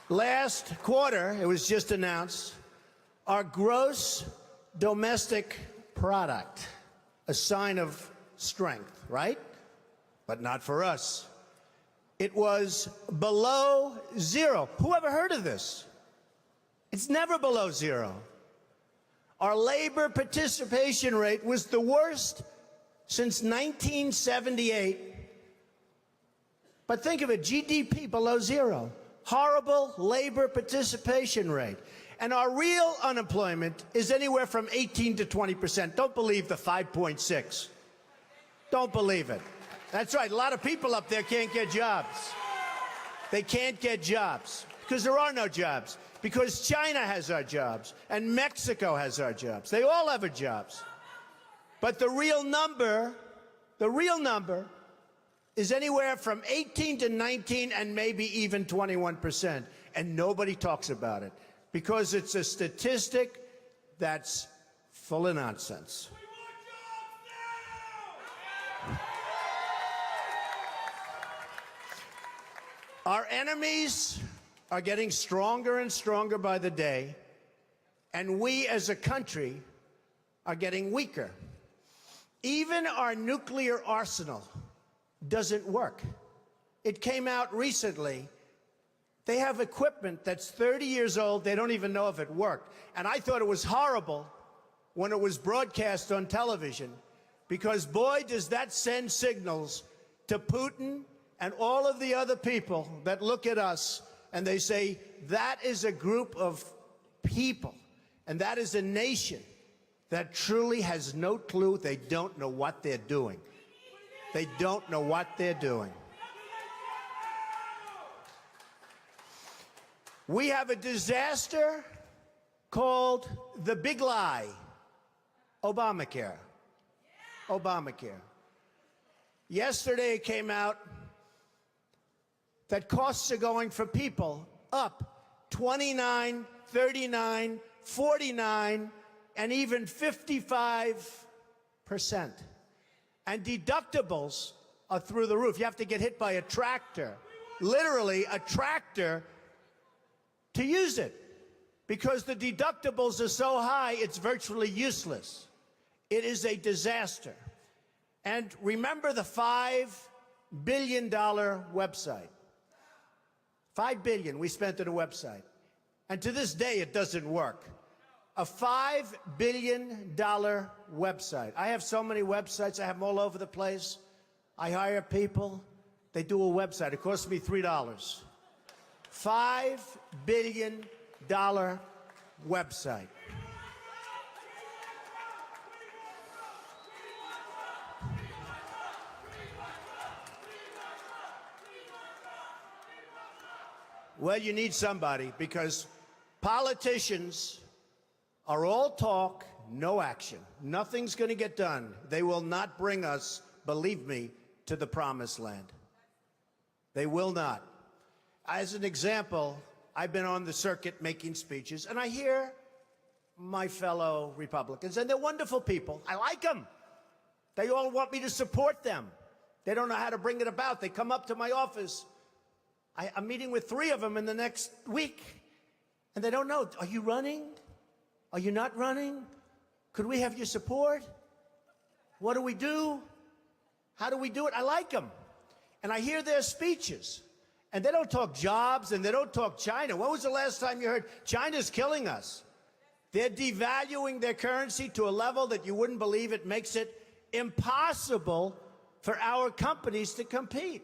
Last quarter, it was just announced, our gross domestic product, a sign of strength, right? But not for us. It was below zero. Who ever heard of this? It's never below zero. Our labor participation rate was the worst since 1978. But think of it, GDP below zero. Horrible labor participation rate. And our real unemployment is anywhere from 18 to 20%. Don't believe the 5.6. Don't believe it. That's right, a lot of people up there can't get jobs. They can't get jobs because there are no jobs. Because China has our jobs and Mexico has our jobs. They all have our jobs. But the real number is anywhere from 18 to 19 and maybe even 21%. And nobody talks about it because it's a statistic that's full of nonsense. Our enemies are getting stronger and stronger by the day, and we as a country are getting weaker. Even our nuclear arsenal doesn't work. It came out recently. They have equipment that's 30 years old. They don't even know if it worked. And I thought it was horrible when it was broadcast on television, because boy, does that send signals to Putin and all of the other people that look at us and they say, that is a group of people and that is a nation that truly has no clue. They don't know what they're doing. They don't know what they're doing. We have a disaster called the big lie, Obamacare. Obamacare. Yesterday it came out that costs are going for people up 29, 39, 49, and even 55%. And deductibles are through the roof. You have to get hit by a tractor, literally a tractor, to use it, because the deductibles are so high, it's virtually useless. It is a disaster. And remember the $5 billion website. $5 billion we spent on a website. And to this day, it doesn't work. A $5 billion website. I have so many websites. I have them all over the place. I hire people. They do a website. It costs me $3. $5 billion website. Well, you need somebody, because politicians are all talk, no action. Nothing's going to get done. They will not bring us, believe me, to the promised land. They will not. As an example, I've been on the circuit making speeches, and I hear my fellow Republicans, and they're wonderful people. I like them. They all want me to support them. They don't know how to bring it about. They come up to my office. I'm meeting with 3 of them in the next week, and they don't know. Are you running? Are you not running? Could we have your support? What do we do? How do we do it? I like them. And I hear their speeches, and they don't talk jobs, and they don't talk China. When was the last time you heard China's killing us? They're devaluing their currency to a level that you wouldn't believe. It makes it impossible for our companies to compete.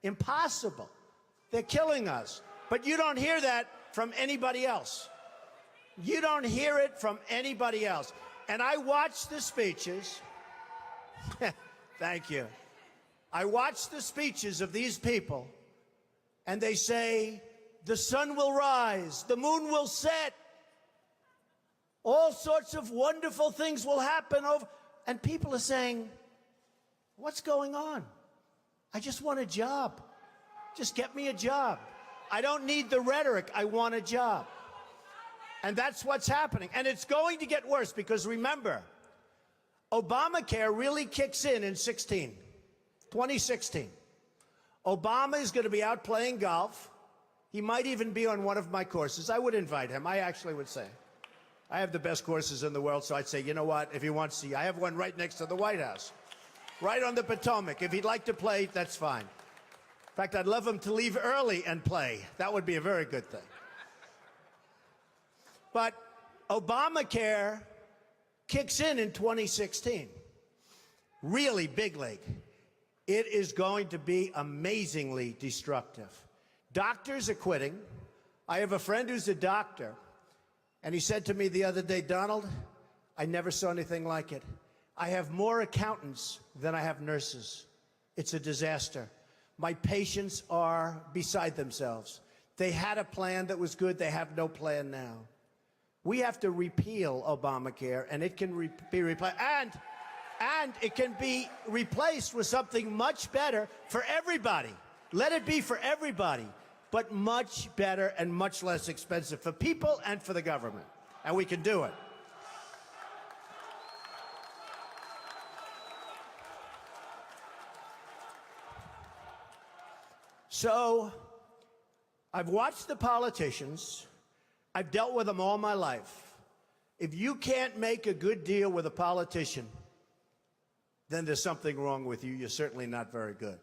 Impossible. They're killing us. But you don't hear that from anybody else. You don't hear it from anybody else. And I watch the speeches. Thank you. I watch the speeches of these people, and they say, the sun will rise, the moon will set, all sorts of wonderful things will happen. And people are saying, what's going on? I just want a job. Just get me a job. I don't need the rhetoric. I want a job. And that's what's happening. And it's going to get worse, because remember, Obamacare really kicks in 2016. Obama is going to be out playing golf. He might even be on one of my courses. I would invite him. I actually would say. I have the best courses in the world, so I'd say, you know what, if he wants to, I have one right next to the White House, right on the Potomac. If he'd like to play, that's fine. In fact, I'd love him to leave early and play. That would be a very good thing. But Obamacare kicks in 2016. Really big league. It is going to be amazingly destructive. Doctors are quitting. I have a friend who's a doctor, and he said to me the other day, Donald, I never saw anything like it. I have more accountants than I have nurses. It's a disaster. My patients are beside themselves. They had a plan that was good. They have no plan now. We have to repeal Obamacare, and it can be replaced. And it can be replaced with something much better for everybody. Let it be for everybody, but much better and much less expensive for people and for the government. And we can do it. So, I've watched the politicians. I've dealt with them all my life. If you can't make a good deal with a politician, then there's something wrong with you. You're certainly not very good.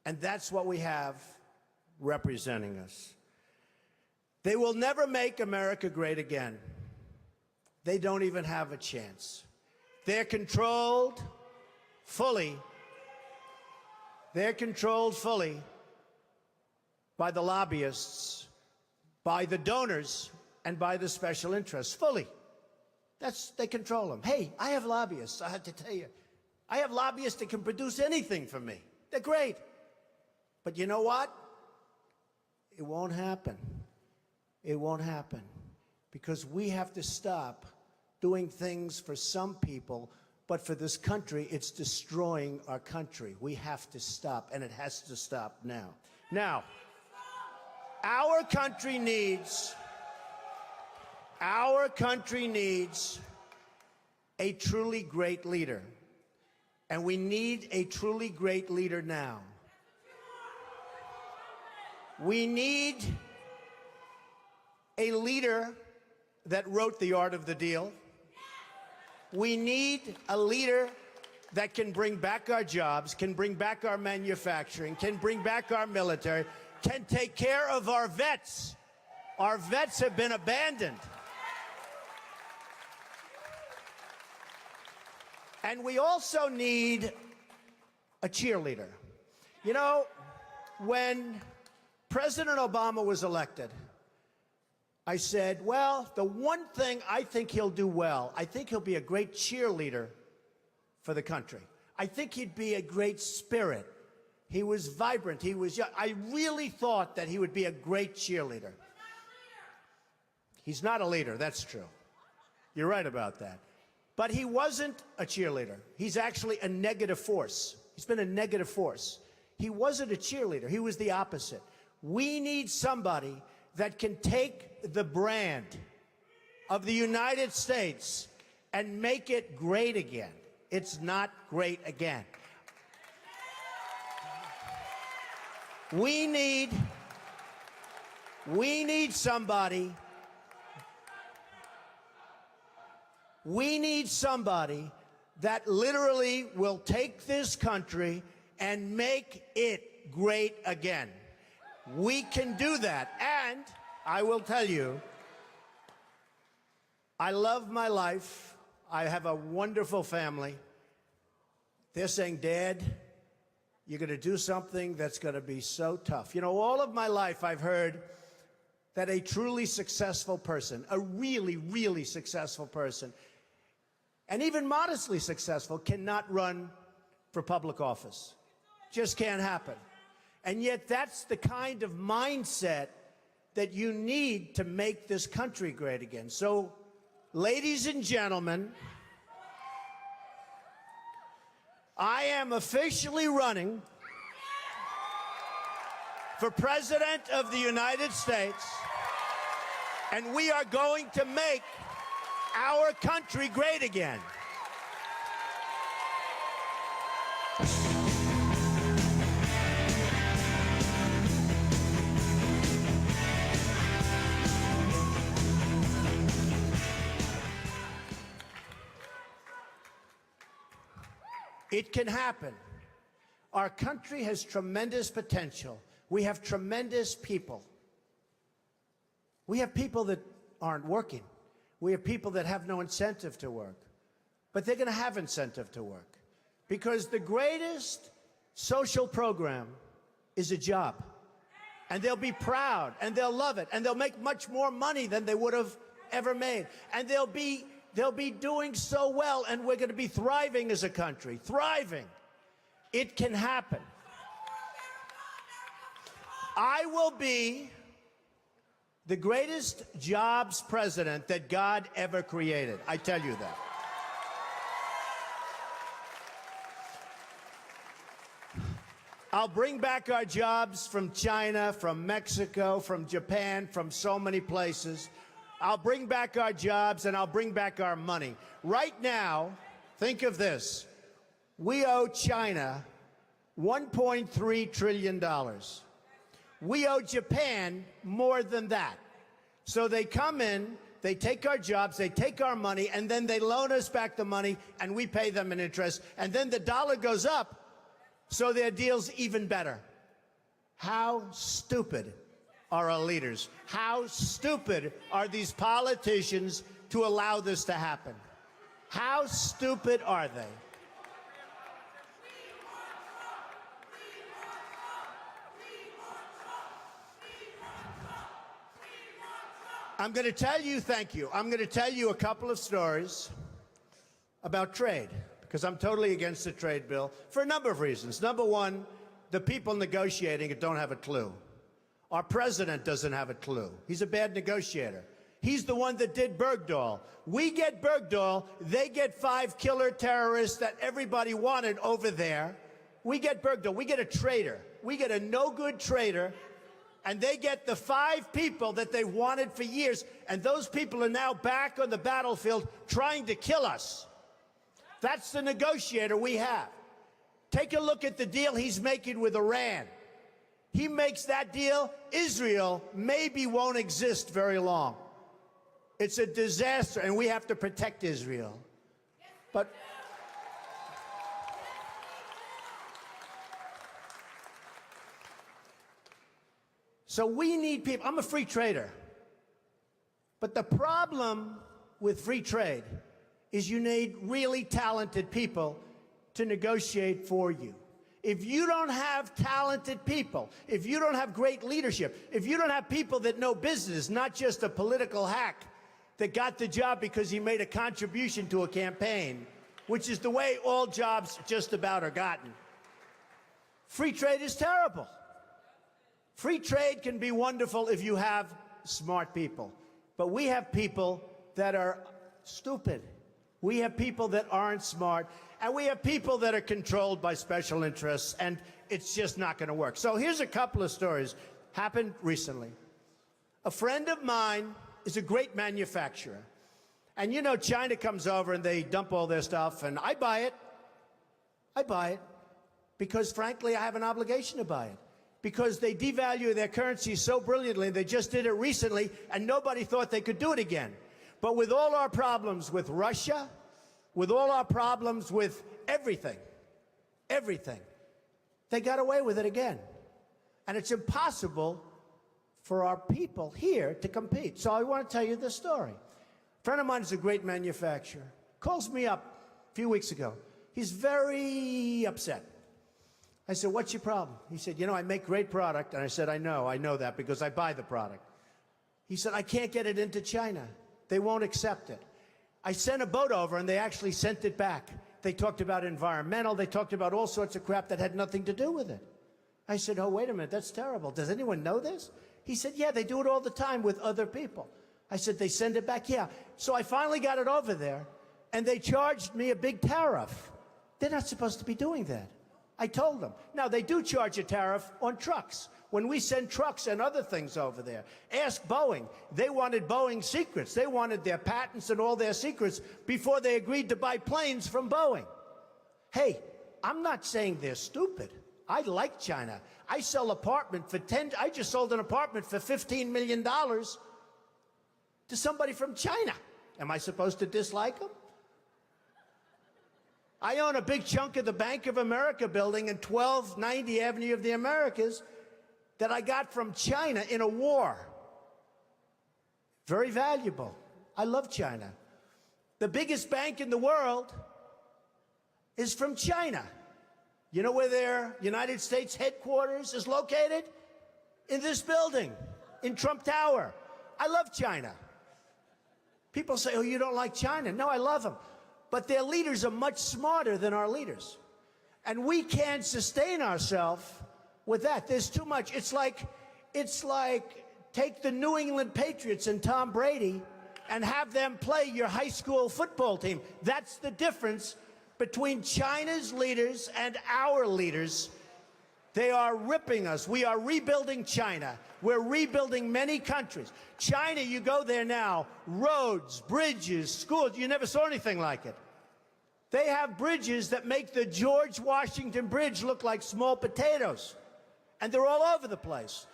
And that's what we have representing us. They will never make America great again. They don't even have a chance. They're controlled fully. They're controlled fully by the lobbyists, by the donors, and by the special interests, fully. They control them. Hey, I have lobbyists, I have to tell you. I have lobbyists that can produce anything for me. They're great. But you know what? It won't happen. It won't happen. Because we have to stop doing things for some people, but for this country, it's destroying our country. We have to stop, and it has to stop now. Now, our country needs a truly great leader. And we need a truly great leader now. We need a leader that wrote The Art of the Deal. We need a leader that can bring back our jobs, can bring back our manufacturing, can bring back our military, can take care of our vets. Our vets have been abandoned. And we also need a cheerleader. You know, when President Obama was elected, I said, well, the one thing I think he'll do well, I think he'll be a great cheerleader for the country. I think he'd be a great spirit. He was vibrant. He was young. I really thought that he would be a great cheerleader. He's not a leader, that's true. You're right about that. But he wasn't a cheerleader. He's actually a negative force. He's been a negative force. He wasn't a cheerleader. He was the opposite. We need somebody that can take the brand of the United States and make it great again. It's not great again. We need somebody. We need somebody that literally will take this country and make it great again. We can do that. And I will tell you, I love my life. I have a wonderful family. They're saying, Dad, you're going to do something that's going to be so tough. You know, all of my life I've heard that a truly successful person, a really, really successful person, and even modestly successful, cannot run for public office. Just can't happen. And yet that's the kind of mindset that you need to make this country great again. So, ladies and gentlemen, I am officially running for President of the United States, and we are going to make our country great again. It can happen. Our country has tremendous potential. We have tremendous people. We have people that aren't working. We have people that have no incentive to work. But they're going to have incentive to work. Because the greatest social program is a job. And they'll be proud, and they'll love it, and they'll make much more money than they would have ever made. And they'll be doing so well, and we're going to be thriving as a country. Thriving. It can happen. I will be the greatest jobs president that God ever created. I tell you that. I'll bring back our jobs from China, from Mexico, from Japan, from so many places. I'll bring back our jobs, and I'll bring back our money. Right now, think of this. We owe China $1.3 trillion. We owe Japan more than that. So they come in, they take our jobs, they take our money, and then they loan us back the money, and we pay them in interest. And then the dollar goes up, so their deal's even better. How stupid are our leaders? How stupid are these politicians to allow this to happen? How stupid are they? I'm going to tell you, thank you. I'm going to tell you a couple of stories about trade, because I'm totally against the trade bill for a number of reasons. Number one, the people negotiating it don't have a clue. Our president doesn't have a clue. He's a bad negotiator. He's the one that did Bergdahl. We get Bergdahl, they get 5 killer terrorists that everybody wanted over there. We get Bergdahl, we get a traitor. We get a no-good traitor, and they get the 5 people that they wanted for years, and those people are now back on the battlefield trying to kill us. That's the negotiator we have. Take a look at the deal he's making with Iran. He makes that deal, Israel maybe won't exist very long. It's a disaster, and we have to protect Israel. But so we need people. I'm a free trader. But the problem with free trade is you need really talented people to negotiate for you. If you don't have talented people, if you don't have great leadership, if you don't have people that know business, not just a political hack that got the job because he made a contribution to a campaign, which is the way all jobs just about are gotten, free trade is terrible. Free trade can be wonderful if you have smart people. But we have people that are stupid. We have people that aren't smart. And we have people that are controlled by special interests. And it's just not going to work. So here's a couple of stories. Happened recently. A friend of mine is a great manufacturer. And, you know, China comes over and they dump all their stuff. And I buy it. I buy it. Because, frankly, I have an obligation to buy it. Because they devalue their currency so brilliantly. They just did it recently, and nobody thought they could do it again. But with all our problems with Russia, with all our problems with everything, they got away with it again. And it's impossible for our people here to compete. So I want to tell you this story. A friend of mine is a great manufacturer. Calls me up a few weeks ago. He's very upset. I said, what's your problem? He said, you know, I make great product. And I said, I know that because I buy the product. He said, I can't get it into China. They won't accept it. I sent a boat over and they actually sent it back. They talked about environmental. They talked about all sorts of crap that had nothing to do with it. I said, oh, wait a minute, that's terrible. Does anyone know this? He said, yeah, they do it all the time with other people. I said, they send it back? Yeah. So I finally got it over there and they charged me a big tariff. They're not supposed to be doing that. I told them. Now, they do charge a tariff on trucks. When we send trucks and other things over there, ask Boeing. They wanted Boeing's secrets. They wanted their patents and all their secrets before they agreed to buy planes from Boeing. Hey, I'm not saying they're stupid. I like China. I sell apartment for I just sold an apartment for $15 million to somebody from China. Am I supposed to dislike them? I own a big chunk of the Bank of America building in 1290 Avenue of the Americas that I got from China in a war. Very valuable. I love China. The biggest bank in the world is from China. You know where their United States headquarters is located? In this building, in Trump Tower. I love China. People say, oh, you don't like China. No, I love them. But their leaders are much smarter than our leaders. And we can't sustain ourselves with that. There's too much. It's like take the New England Patriots and Tom Brady and have them play your high school football team. That's the difference between China's leaders and our leaders. They are ripping us. We are rebuilding China. We're rebuilding many countries. China, you go there now, roads, bridges, schools, you never saw anything like it. They have bridges that make the George Washington Bridge look like small potatoes. And they're all over the place.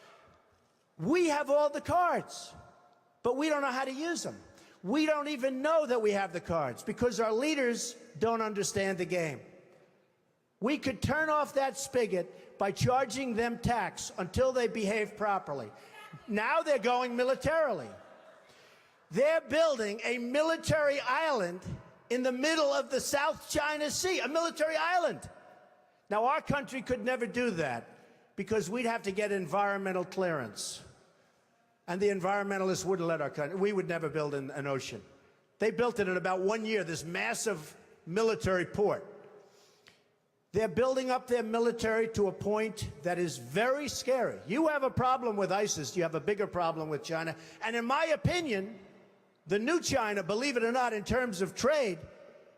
We have all the cards, but we don't know how to use them. We don't even know that we have the cards because our leaders don't understand the game. We could turn off that spigot by charging them tax until they behave properly. Now they're going militarily. They're building a military island in the middle of the South China Sea, a military island. Now, our country could never do that because we'd have to get environmental clearance. And the environmentalists wouldn't let our country. We would never build an ocean. They built it in about 1 year, this massive military port. They're building up their military to a point that is very scary. You have a problem with ISIS, you have a bigger problem with China. And in my opinion, the new China, believe it or not, in terms of trade,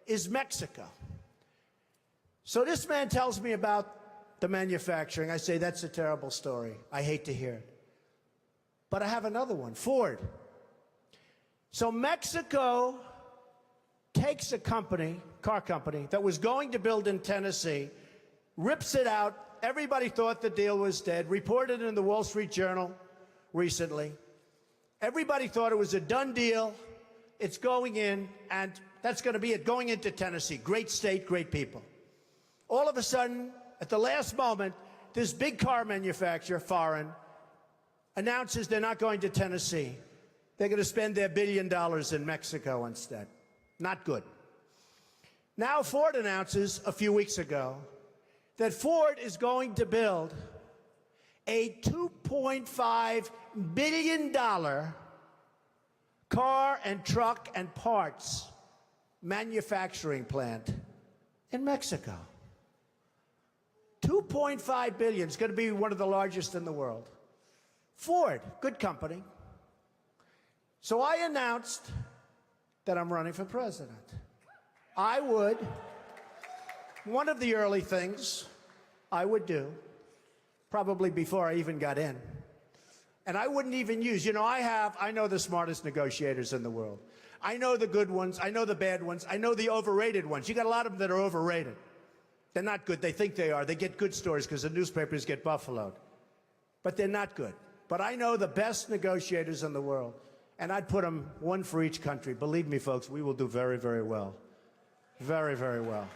is Mexico. So this man tells me about the manufacturing. I say, that's a terrible story. I hate to hear it. But I have another one, Ford. So Mexico takes a company, car company, that was going to build in Tennessee, rips it out. Everybody thought the deal was dead. Reported in the Wall Street Journal recently. Everybody thought it was a done deal. It's going in, and that's going to be it, going into Tennessee. Great state, great people. All of a sudden, at the last moment, this big car manufacturer, foreign, announces they're not going to Tennessee. They're going to spend their $1 billion in Mexico instead. Not good. Now Ford announces a few weeks ago that Ford is going to build a $2.5 billion car and truck and parts manufacturing plant in Mexico. $2.5 billion. It's going to be one of the largest in the world. Ford, good company. So I announced that I'm running for president. I would, one of the early things I would do, probably before I even got in, and I wouldn't even use, you know, I know the smartest negotiators in the world. I know the good ones, I know the bad ones, I know the overrated ones. You got a lot of them that are overrated. They're not good, they think they are. They get good stories because the newspapers get buffaloed. But they're not good. But I know the best negotiators in the world. And I'd put them one for each country. Believe me, folks, we will do very, very well. Very, very well.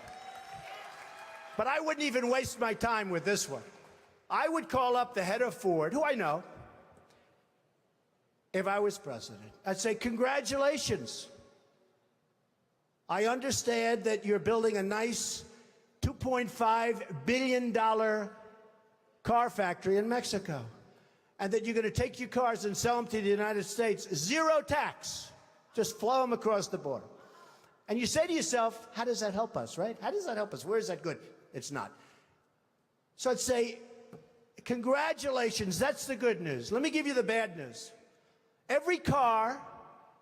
But I wouldn't even waste my time with this one. I would call up the head of Ford, who I know, if I was president. I'd say, congratulations. I understand that you're building a nice $2.5 billion car factory in Mexico, and that you're going to take your cars and sell them to the United States, zero tax, just flow them across the border. And you say to yourself, how does that help us, right? How does that help us? Where is that good? It's not. So I'd say, congratulations, that's the good news. Let me give you the bad news. Every car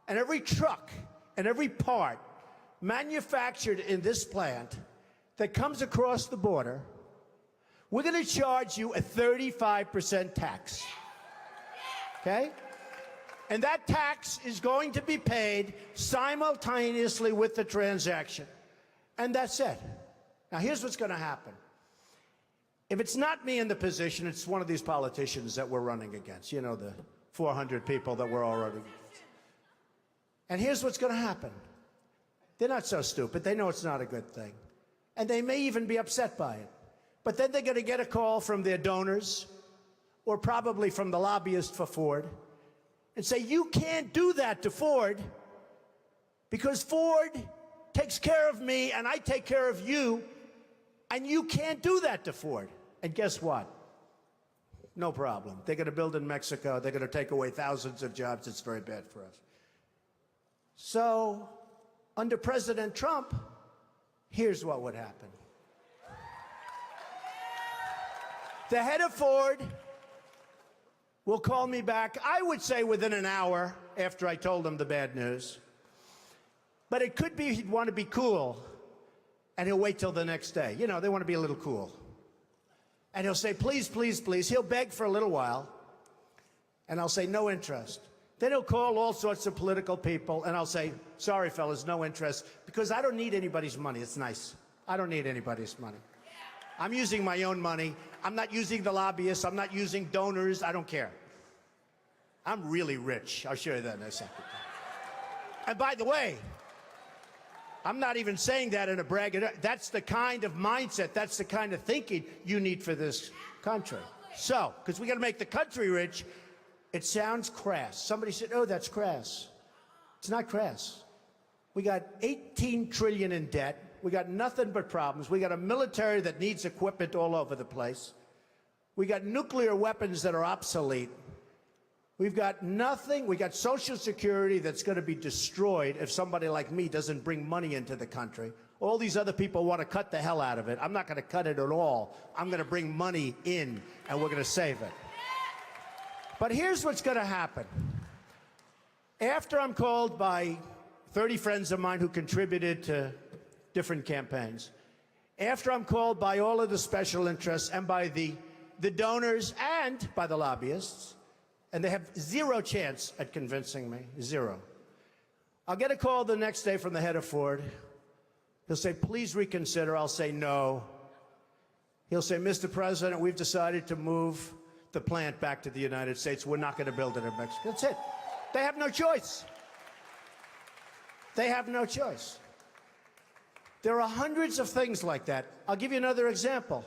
and every truck and every part manufactured in this plant that comes across the border, we're going to charge you a 35% tax. Okay? And that tax is going to be paid simultaneously with the transaction. And that's it. Now, here's what's going to happen. If it's not me in the position, it's one of these politicians that we're running against. You know, the 400 people that we're all running against. And here's what's going to happen. They're not so stupid. They know it's not a good thing. and they may even be upset by it. But then they're going to get a call from their donors, or probably from the lobbyist for Ford, and say, you can't do that to Ford because Ford takes care of me and I take care of you, and you can't do that to Ford. And guess what? No problem. They're going to build in Mexico. They're going to take away thousands of jobs. It's very bad for us. So, under President Trump, here's what would happen. The head of Ford will call me back, I would say within an hour after I told him the bad news. But it could be he'd want to be cool, and he'll wait till the next day. You know, they want to be a little cool. And he'll say, please, please, please. He'll beg for a little while, and I'll say, no interest. Then he'll call all sorts of political people, and I'll say, sorry, fellas, no interest, because I don't need anybody's money. It's nice. I don't need anybody's money. I'm using my own money. I'm not using the lobbyists. I'm not using donors. I don't care. I'm really rich. I'll show you that in a second. And by the way, I'm not even saying that in a brag. That's the kind of mindset, that's the kind of thinking you need for this country. So, because we got to make the country rich, it sounds crass. Somebody said, oh, that's crass. It's not crass. We got 18 trillion in debt. We got nothing but problems. We got a military that needs equipment all over the place. We got nuclear weapons that are obsolete. We've got nothing. We got Social Security that's going to be destroyed if somebody like me doesn't bring money into the country. All these other people want to cut the hell out of it. I'm not going to cut it at all. I'm going to bring money in, and we're going to save it. But here's what's going to happen. After I'm called by 30 friends of mine who contributed to different campaigns, after I'm called by all of the special interests and by the donors and by the lobbyists, and they have zero chance at convincing me, zero. I'll get a call the next day from the head of Ford. He'll say, please reconsider. I'll say no. He'll say, Mr. President, we've decided to move the plant back to the United States. We're not going to build it in Mexico. That's it. They have no choice. They have no choice. There are hundreds of things like that. I'll give you another example.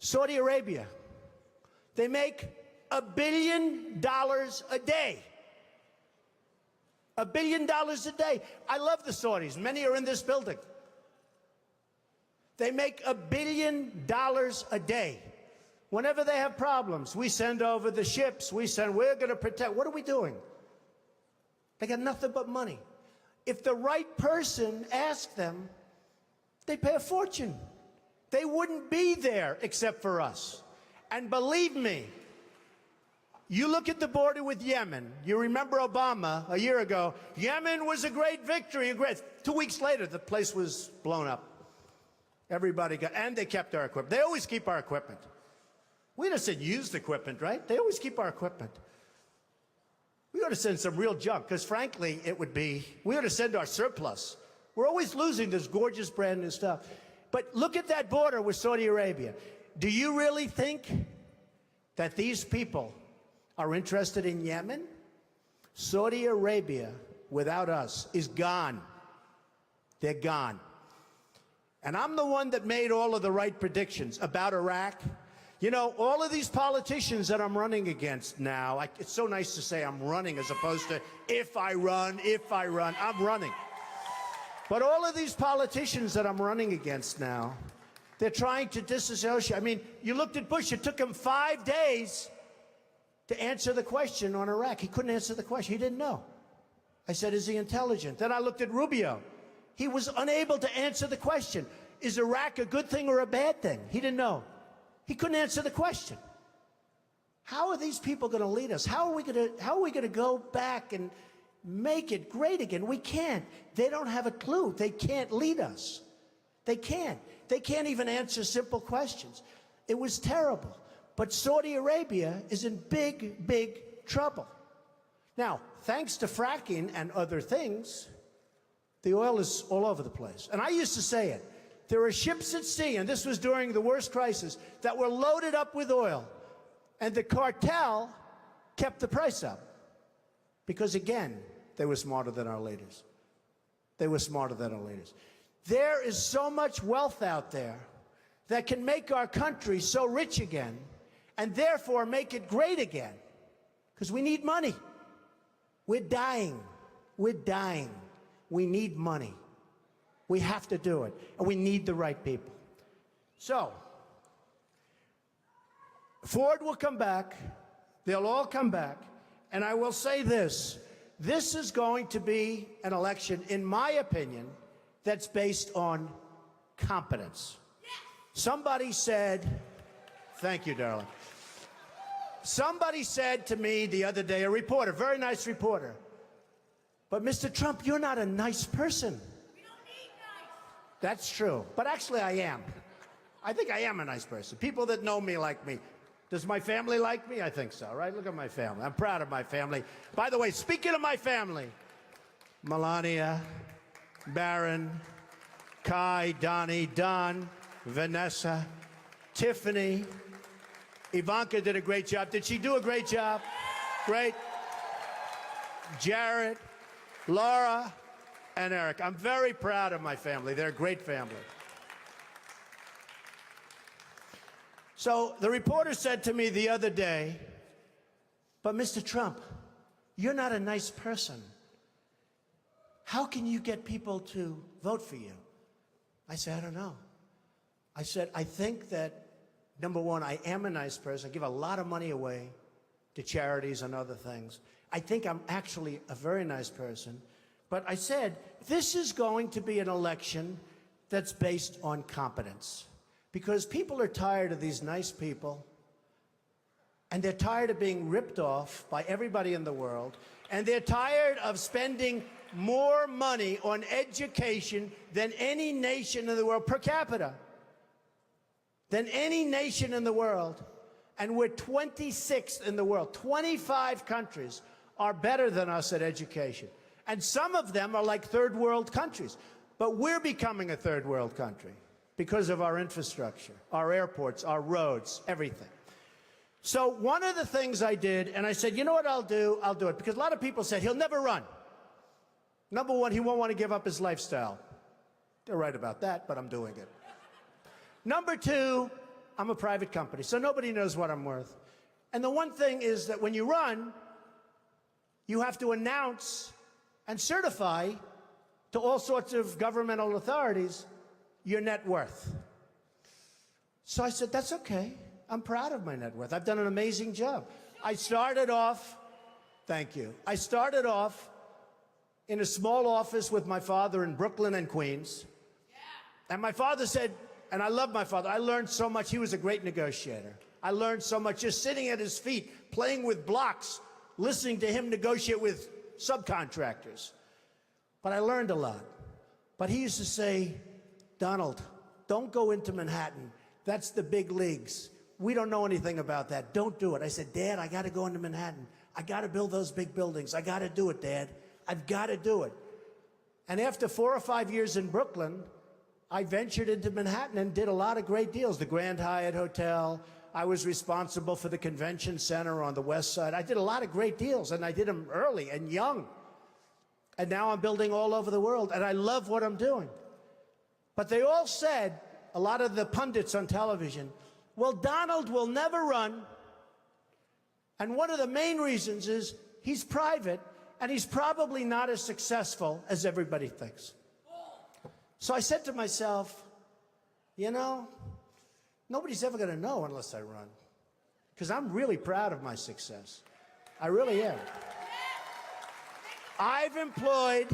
Saudi Arabia. They make $1 billion a day. $1 billion a day. I love the Saudis. Many are in this building. They make $1 billion a day. Whenever they have problems, we send over the ships. We're going to protect. What are we doing? They got nothing but money. If the right person asked them, they pay a fortune. They wouldn't be there except for us. And believe me, you look at the border with Yemen. You remember Obama a year ago. Yemen was a great victory. 2 weeks later, the place was blown up. Everybody got, and they kept our equipment. They always keep our equipment. We just said used equipment, right? They always keep our equipment. We ought to send some real junk, because frankly, we ought to send our surplus. We're always losing this gorgeous brand new stuff. But look at that border with Saudi Arabia. Do you really think that these people are interested in Yemen? Saudi Arabia, without us, is gone. They're gone. And I'm the one that made all of the right predictions about Iraq. You know, all of these politicians that I'm running against now, it's so nice to say I'm running as opposed to if I run, I'm running. But all of these politicians that I'm running against now, they're trying to disassociate. I mean, you looked at Bush, it took him 5 days to answer the question on Iraq. He couldn't answer the question. He didn't know. I said, is he intelligent? Then I looked at Rubio. He was unable to answer the question. Is Iraq a good thing or a bad thing? He didn't know. He couldn't answer the question. How are these people going to lead us? How are we going to go back and make it great again? We can't. They don't have a clue. They can't lead us. They can't. They can't even answer simple questions. It was terrible. But Saudi Arabia is in big, big trouble. Now, thanks to fracking and other things, the oil is all over the place. And I used to say it. There are ships at sea, and this was during the worst crisis, that were loaded up with oil. And the cartel kept the price up. Because, again, they were smarter than our leaders. They were smarter than our leaders. There is so much wealth out there that can make our country so rich again, and therefore make it great again, because we need money. We're dying. We're dying. We need money. We have to do it, and we need the right people. So, Ford will come back. They'll all come back. And I will say this. This is going to be an election, in my opinion, that's based on competence. Somebody said, thank you, darling. Somebody said to me the other day, a reporter, very nice reporter, but Mr. Trump, you're not a nice person. We don't need nice. That's true, but actually I am. I think I am a nice person. People that know me like me. Does my family like me? I think so, right? Look at my family. I'm proud of my family. By the way, speaking of my family, Melania, Barron, Kai, Donnie, Don, Vanessa, Tiffany, Ivanka did a great job. Did she do a great job? Great. Jared, Laura, and Eric. I'm very proud of my family. They're a great family. So the reporter said to me the other day, but Mr. Trump, you're not a nice person. How can you get people to vote for you? I said, I don't know. I said, I think that, number one, I am a nice person. I give a lot of money away to charities and other things. I think I'm actually a very nice person. But I said, this is going to be an election that's based on competence. Because people are tired of these nice people, and they're tired of being ripped off by everybody in the world, and they're tired of spending more money on education than any nation in the world, per capita, than any nation in the world. And we're 26th in the world. 25 countries are better than us at education. And some of them are like third world countries. But we're becoming a third world country because of our infrastructure, our airports, our roads, everything. So one of the things I did, and I said, you know what I'll do? I'll do it. Because a lot of people said, he'll never run. Number one, he won't want to give up his lifestyle. They're right about that, but I'm doing it. Number two, I'm a private company, so nobody knows what I'm worth. And the one thing is that when you run, you have to announce and certify to all sorts of governmental authorities your net worth. So I said, that's okay. I'm proud of my net worth. I've done an amazing job. I started off, thank you. I started off in a small office with my father in Brooklyn and Queens. And my father said, and I love my father, I learned so much. He was a great negotiator. I learned so much just sitting at his feet, playing with blocks, listening to him negotiate with subcontractors. But I learned a lot. But he used to say, Donald, don't go into Manhattan. That's the big leagues. We don't know anything about that. Don't do it. I said, Dad, I got to go into Manhattan. I got to build those big buildings. I got to do it, Dad. I've got to do it. And after 4 or 5 years in Brooklyn, I ventured into Manhattan and did a lot of great deals. The Grand Hyatt Hotel. I was responsible for the convention center on the west side. I did a lot of great deals, and I did them early and young. And now I'm building all over the world, and I love what I'm doing. But they all said, a lot of the pundits on television, well, Donald will never run. And one of the main reasons is he's private, and he's probably not as successful as everybody thinks. So I said to myself, you know, nobody's ever going to know unless I run. Because I'm really proud of my success. I really am. I've employed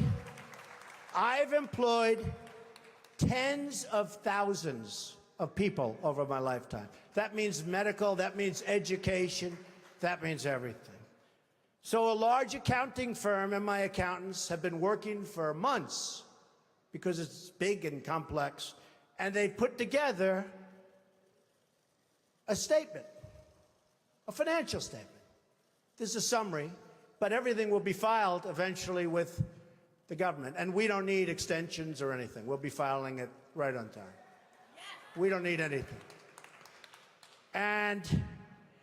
tens of thousands of people over my lifetime. That means medical, that means education, that means everything. So a large accounting firm and my accountants have been working for months because it's big and complex, and they put together a statement, a financial statement. There's a summary, but everything will be filed eventually with the government, and we don't need extensions or anything. We'll be filing it right on time. We don't need anything. And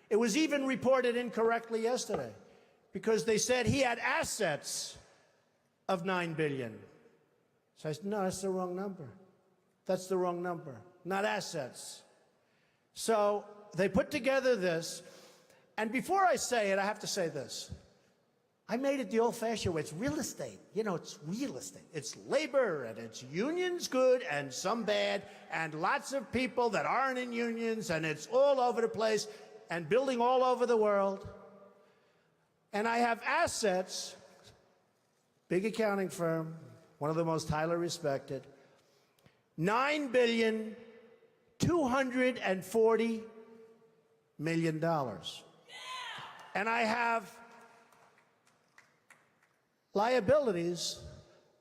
it was even reported incorrectly yesterday because they said he had assets of $9 billion. So I said, no, that's the wrong number. That's the wrong number, not assets. So they put together this, and before I say it, I have to say this. I made it the old-fashioned way. It's real estate. You know, it's real estate. It's labor, and it's unions good and some bad, and lots of people that aren't in unions, and it's all over the place, and building all over the world. And I have assets, big accounting firm, one of the most highly respected, $9,240 million. And I have liabilities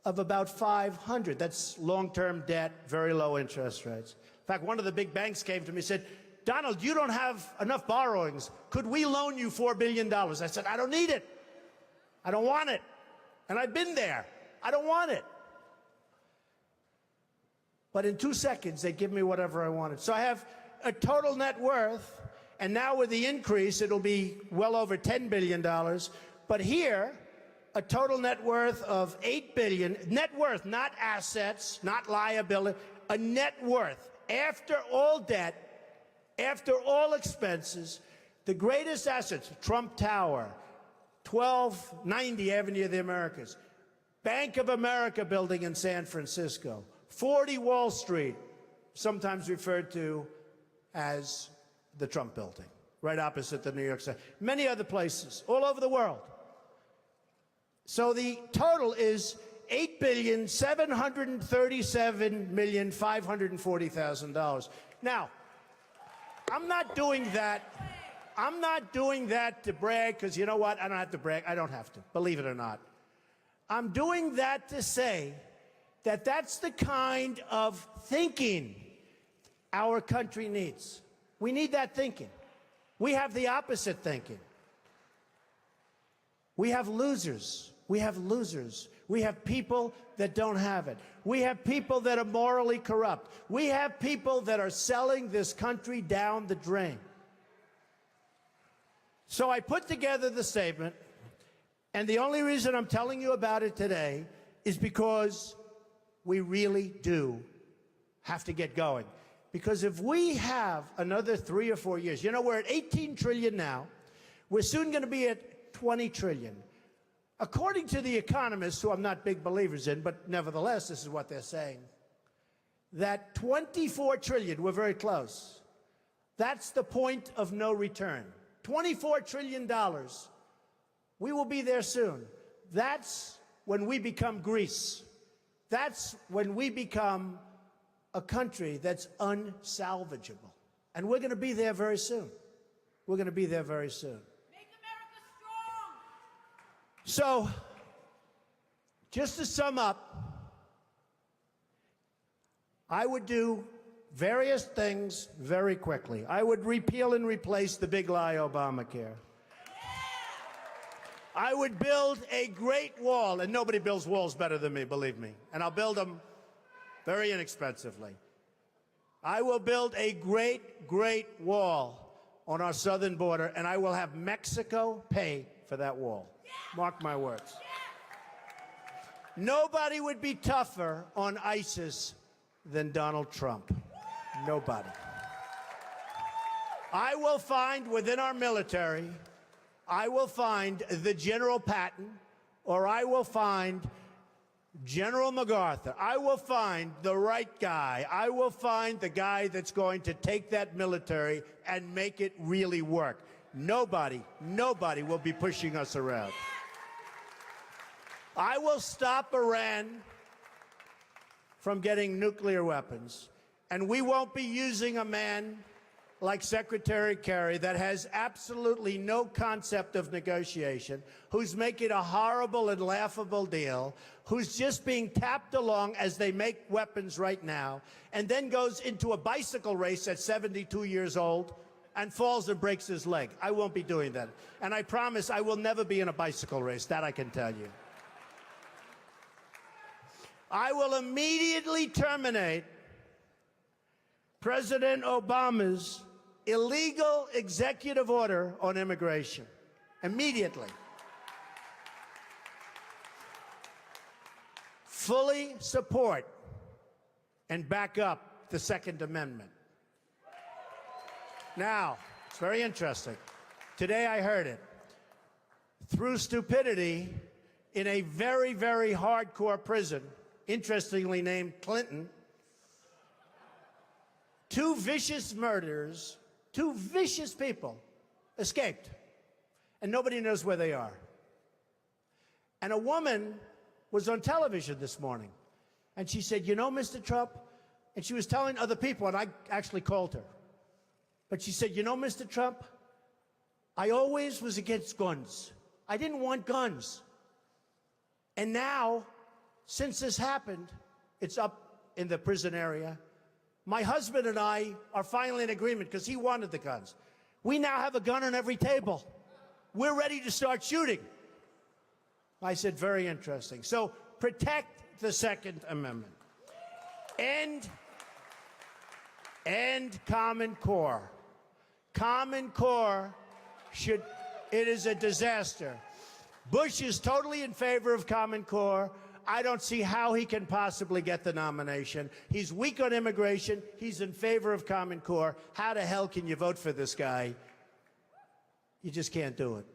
of about 500. That's long-term debt, very low interest rates. In fact, one of the big banks came to me and said, Donald, you don't have enough borrowings. Could we loan you $4 billion? I said, I don't need it. I don't want it. And I've been there. I don't want it. But in 2 seconds, they give me whatever I wanted. So I have a total net worth, and now with the increase, it'll be well over $10 billion. But here, a total net worth of $8 billion. Net worth, not assets, not liability, a net worth. After all debt, after all expenses, the greatest assets, Trump Tower, 1290 Avenue of the Americas, Bank of America building in San Francisco, 40 Wall Street, sometimes referred to as the Trump building, right opposite the New York City. Many other places, all over the world. So the total is $8,737,540,000. Now, I'm not doing that. I'm not doing that to brag, because you know what? I don't have to brag. I don't have to, believe it or not. I'm doing that to say that that's the kind of thinking our country needs. We need that thinking. We have the opposite thinking. We have losers. We have losers. We have people that don't have it. We have people that are morally corrupt. We have people that are selling this country down the drain. So I put together the statement, and the only reason I'm telling you about it today is because we really do have to get going. Because if we have another 3 or 4 years, you know, we're at 18 trillion now. We're soon going to be at 20 trillion. According to the economists, who I'm not big believers in, but nevertheless, this is what they're saying, that 24 trillion, we're very close. That's the point of no return. $24 trillion. We will be there soon. That's when we become Greece. That's when we become a country that's unsalvageable. And we're going to be there very soon. We're going to be there very soon. Make America strong! So, just to sum up, I would do various things very quickly. I would repeal and replace the big lie Obamacare. I would build a great wall, and nobody builds walls better than me, believe me. And I'll build them very inexpensively. I will build a great, great wall on our southern border, and I will have Mexico pay for that wall. Mark my words. Nobody would be tougher on ISIS than Donald Trump. Nobody. I will find within our military, I will find the General Patton, or I will find General MacArthur. I will find the right guy. I will find the guy that's going to take that military and make it really work. Nobody will be pushing us around. I will stop Iran from getting nuclear weapons, and we won't be using a man like Secretary Kerry that has absolutely no concept of negotiation, who's making a horrible and laughable deal, who's just being tapped along as they make weapons right now, and then goes into a bicycle race at 72 years old and falls and breaks his leg. I won't be doing that. And I promise I will never be in a bicycle race. That I can tell you. I will immediately terminate President Obama's illegal executive order on immigration. Immediately. fully support and back up the Second Amendment. Now, it's very interesting. Today I heard it. Through stupidity, in a very, very hardcore prison, interestingly named Clinton, two vicious murderers, two vicious people, escaped. And nobody knows where they are. And a woman was on television this morning. And she said, you know, Mr. Trump, and she was telling other people, and I actually called her. But she said, you know, Mr. Trump, I always was against guns. I didn't want guns. And now, since this happened, it's up in the prison area. My husband and I are finally in agreement because he wanted the guns. We now have a gun on every table. We're ready to start shooting. I said, very interesting. So protect the Second Amendment. End Common Core. Common Core it is a disaster. Bush is totally in favor of Common Core. I don't see how he can possibly get the nomination. He's weak on immigration. He's in favor of Common Core. How the hell can you vote for this guy? You just can't do it.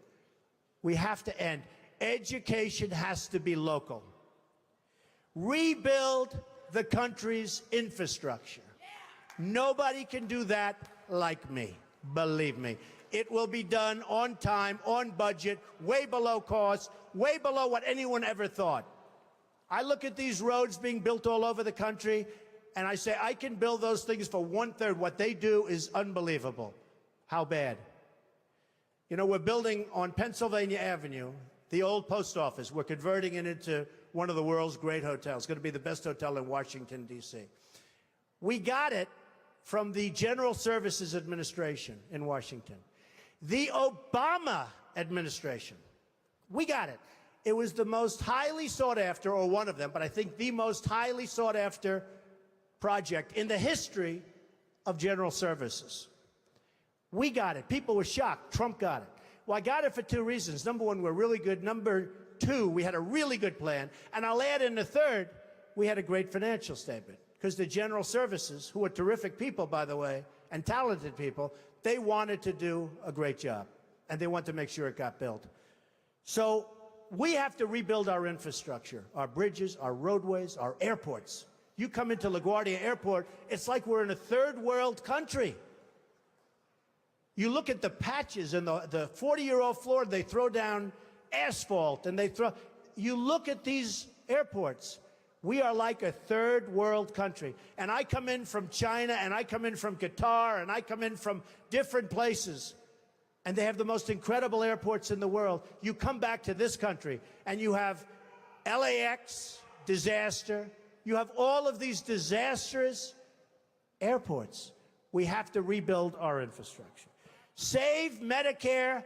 We have to end. Education has to be local. Rebuild the country's infrastructure. Nobody can do that like me, believe me. It will be done on time, on budget, way below cost, way below what anyone ever thought. I look at these roads being built all over the country, and I say, I can build those things for 1/3. What they do is unbelievable. How bad? You know, we're building on Pennsylvania Avenue, the old post office. We're converting it into one of the world's great hotels. It's going to be the best hotel in Washington, D.C. We got it from the General Services Administration in Washington. The Obama administration, we got it. It was the most highly sought after, or one of them, but I think the most highly sought after project in the history of General Services. We got it. People were shocked. Trump got it. Well, I got it for two reasons. Number one, we're really good. Number two, we had a really good plan. And I'll add in the third, we had a great financial statement. Because the General Services, who are terrific people, by the way, and talented people, they wanted to do a great job. And they want to make sure it got built. So we have to rebuild our infrastructure, our bridges, our roadways, our airports. You come into LaGuardia Airport, it's like we're in a third world country. You look at the patches and the 40-year-old floor, they throw down asphalt, and you look at these airports. We are like a third world country. And I come in from China, and I come in from Qatar, and I come in from different places. And they have the most incredible airports in the world. You come back to this country, and you have LAX, disaster. You have all of these disastrous airports. We have to rebuild our infrastructure. Save Medicare,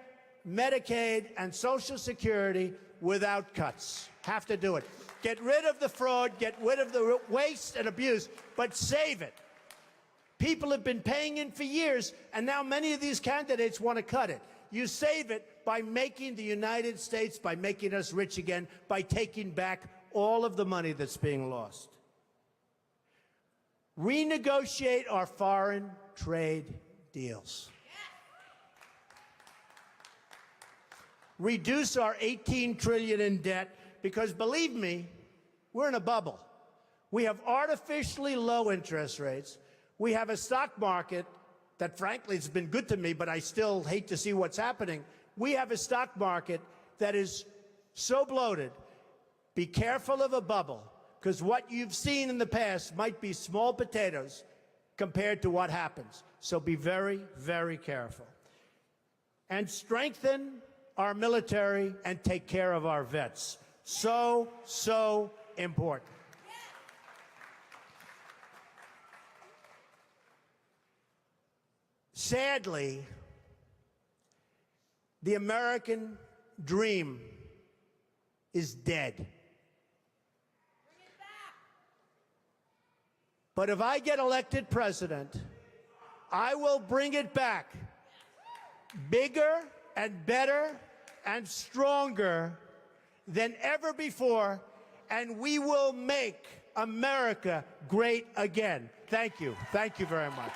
Medicaid, and Social Security without cuts. Have to do it. Get rid of the fraud, get rid of the waste and abuse, but save it. People have been paying in for years, and now many of these candidates want to cut it. You save it by making the United States, by making us rich again, by taking back all of the money that's being lost. Renegotiate our foreign trade deals. Reduce our $18 trillion in debt, because believe me, we're in a bubble. We have artificially low interest rates. We have a stock market that, frankly, has been good to me, but I still hate to see what's happening. We have a stock market that is so bloated. Be careful of a bubble, because what you've seen in the past might be small potatoes compared to what happens. So be very, very careful. And strengthen our military and take care of our vets. So, so important. Sadly, the American dream is dead. Bring it back. But if I get elected president, I will bring it back. Bigger and better and stronger than ever before, and we will make America great again. Thank you. Thank you very much.